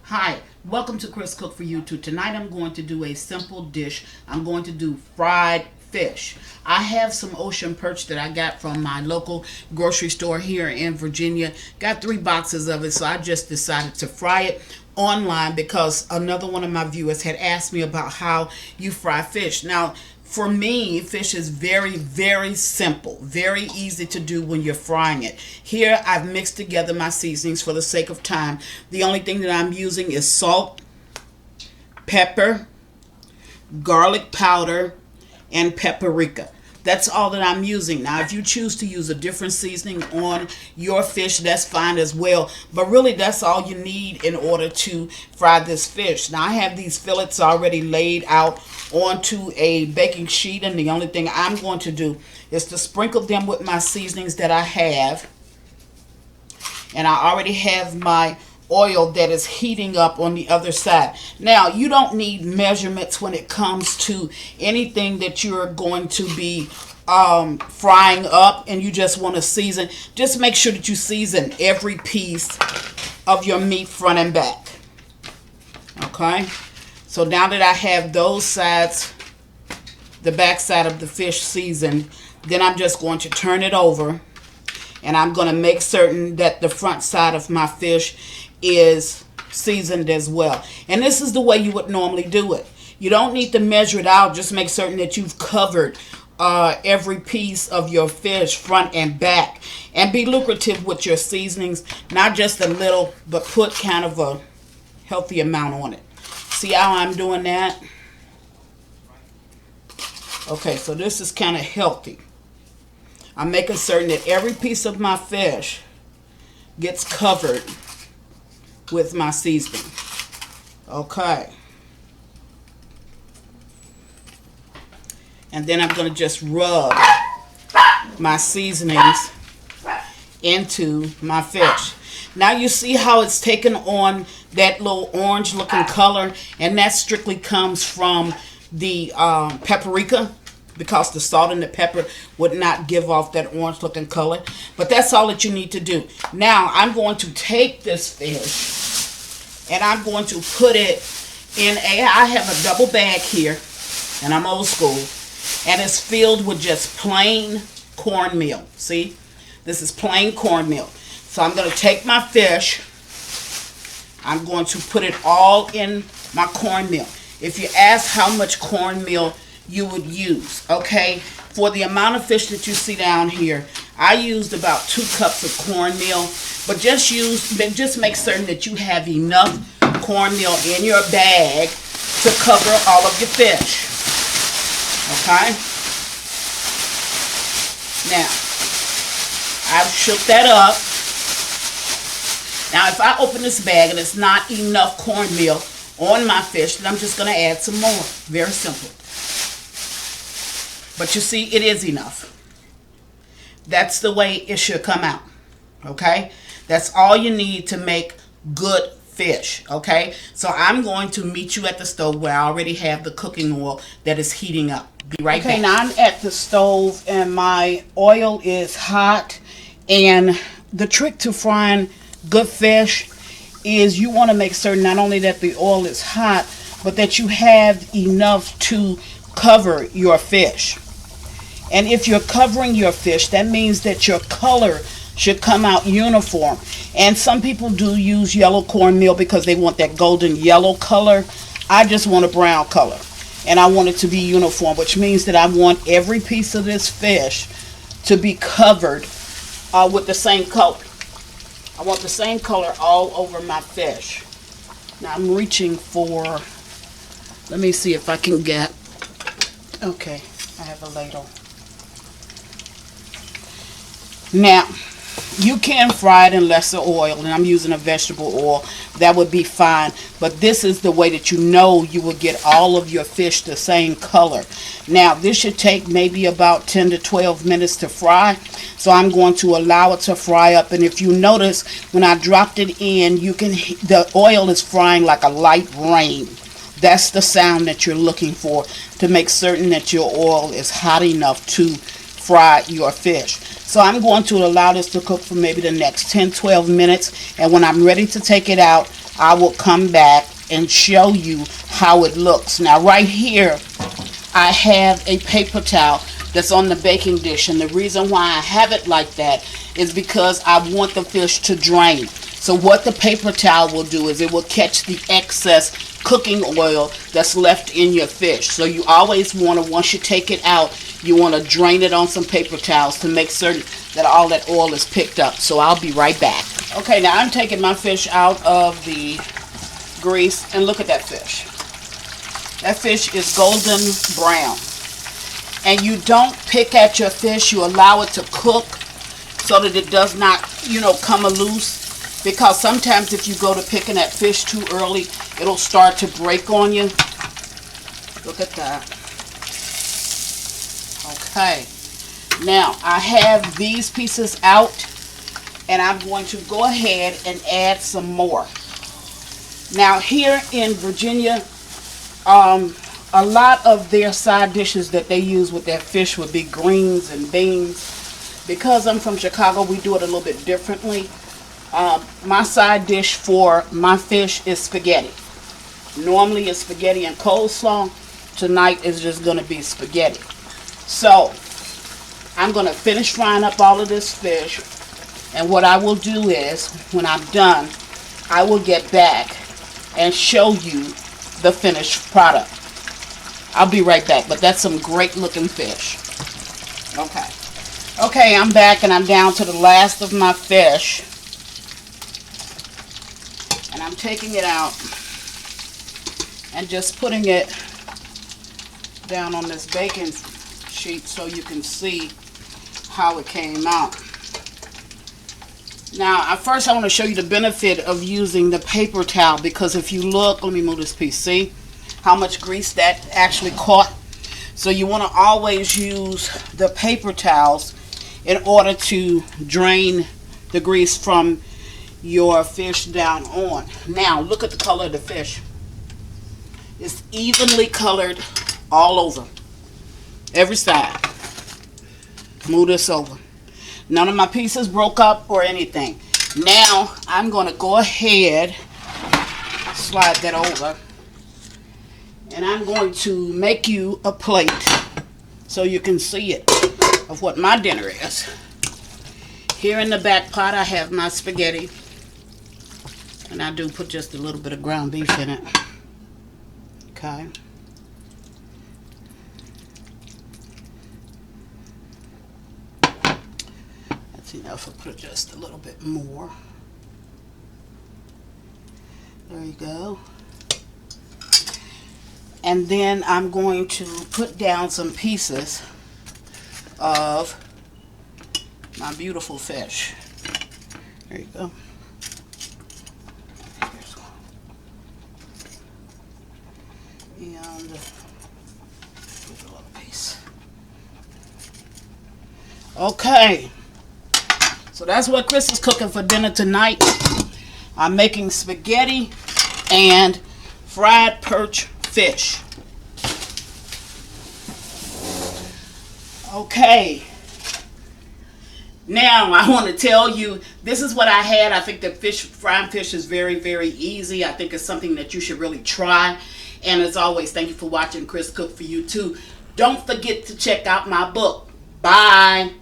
Hi, welcome to Chris Cook for YouTube. Tonight I'm going to do a simple dish. I'm going to do fried fish. I have some ocean perch that I got from my local grocery store here in Virginia. Got 3 boxes of it, so I just decided to fry it online because another one of my viewers had asked me about how you fry fish. Now, for me, fish is very simple, very easy to do when you're frying it. Here, I've mixed together my seasonings for the sake of time. The only thing that I'm using is salt, pepper, garlic powder, and paprika. That's all that I'm using. Now, if you choose to use a different seasoning on your fish, that's fine as well. But really, that's all you need in order to fry this fish. Now, I have these fillets already laid out onto a baking sheet, and the only thing I'm going to do is to sprinkle them with my seasonings that I have. And I already have my oil that is heating up on the other side. Now, you don't need measurements when it comes to anything that you're going to be frying up, and you just want to season. Just make sure that you season every piece of your meat front and back. Okay? So now that I have those sides, the back side of the fish seasoned, then I'm just going to turn it over, and I'm going to make certain that the front side of my fish is seasoned as well. And this is the way you would normally do it. You don't need to measure it out. Just make certain that you've covered every piece of your fish front and back. And be lucrative with your seasonings. Not just a little, but put kind of a healthy amount on it. See how I'm doing that? Okay, so this is kind of healthy. I'm making certain that every piece of my fish gets covered with my seasoning. Okay. And then I'm going to just rub my seasonings into my fish. Now you see how it's taken on that little orange looking color, and that strictly comes from the paprika, because the salt and the pepper would not give off that orange looking color. But that's all that you need to do. Now I'm going to take this fish and I'm going to put it in I have a double bag here, and I'm old school, and it's filled with just plain cornmeal. See, this is plain cornmeal. So I'm going to take my fish, I'm going to put it all in my cornmeal. If you ask how much cornmeal you would use, okay, for the amount of fish that you see down here, I used about 2 cups of cornmeal. But just make certain that you have enough cornmeal in your bag to cover all of your fish. Okay? Now, I've shook that up. Now, if I open this bag and it's not enough cornmeal on my fish, then I'm just going to add some more. Very simple. But you see, it is enough. That's the way it should come out. Okay? That's all you need to make good fish. Okay? So I'm going to meet you at the stove where I already have the cooking oil that is heating up. Be right back. Okay, now I'm at the stove and my oil is hot. And the trick to frying good fish is you want to make certain not only that the oil is hot, but that you have enough to cover your fish. And if you're covering your fish, that means that your color should come out uniform. And some people do use yellow cornmeal because they want that golden yellow color. I just want a brown color, and I want it to be uniform, which means that I want every piece of this fish to be covered with the same color. I want the same color all over my fish. Now I'm reaching for, let me see if I can get, okay, I have a ladle. Now, you can fry it in lesser oil, and I'm using a vegetable oil. That would be fine. But this is the way that you know you will get all of your fish the same color. Now, this should take maybe about 10 to 12 minutes to fry. So I'm going to allow it to fry up. And if you notice, when I dropped it in, the oil is frying like a light rain. That's the sound that you're looking for to make certain that your oil is hot enough to fry your fish. So I'm going to allow this to cook for maybe the next 10-12 minutes, and when I'm ready to take it out, I will come back and show you how it looks. Now right here, I have a paper towel that's on the baking dish, and the reason why I have it like that is because I want the fish to drain. So what the paper towel will do is it will catch the excess cooking oil that's left in your fish. So you always want to, once you take it out, you want to drain it on some paper towels to make certain that all that oil is picked up. So I'll be right back. Okay, now I'm taking my fish out of the grease, and look at that fish. That fish is golden brown. And you don't pick at your fish, you allow it to cook so that it does not, come loose. Because sometimes if you go to picking at fish too early, it'll start to break on you. Look at that. Okay. Now, I have these pieces out, and I'm going to go ahead and add some more. Now, here in Virginia, a lot of their side dishes that they use with their fish would be greens and beans. Because I'm from Chicago, we do it a little bit differently. My side dish for my fish is spaghetti. Normally it's spaghetti and coleslaw. Tonight is just going to be spaghetti. So I'm going to finish frying up all of this fish. And what I will do is, when I'm done, I will get back and show you the finished product. I'll be right back, but that's some great looking fish. Okay, I'm back, and I'm down to the last of my fish. And I'm taking it out and just putting it down on this baking sheet so you can see how it came out. Now, first I want to show you the benefit of using the paper towel, because if you look, let me move this piece, see how much grease that actually caught? So you want to always use the paper towels in order to drain the grease from your fish down on. Now, look at the color of the fish. It's evenly colored all over. Every side. Move this over. None of my pieces broke up or anything. Now, I'm going to go ahead, slide that over, and I'm going to make you a plate so you can see it of what my dinner is. Here in the back pot, I have my spaghetti. And I do put just a little bit of ground beef in it. Okay. That's enough. I'll put just a little bit more. There you go. And then I'm going to put down some pieces of my beautiful fish. There you go. And a little piece. Okay. So that's what Chris is cooking for dinner tonight. I'm making spaghetti and fried perch fish. Okay. Now I want to tell you, this is what I had. I think that frying fish is very, very easy. I think it's something that you should really try. And as always, thank you for watching Chris Cook for You Too. Don't forget to check out my book. Bye.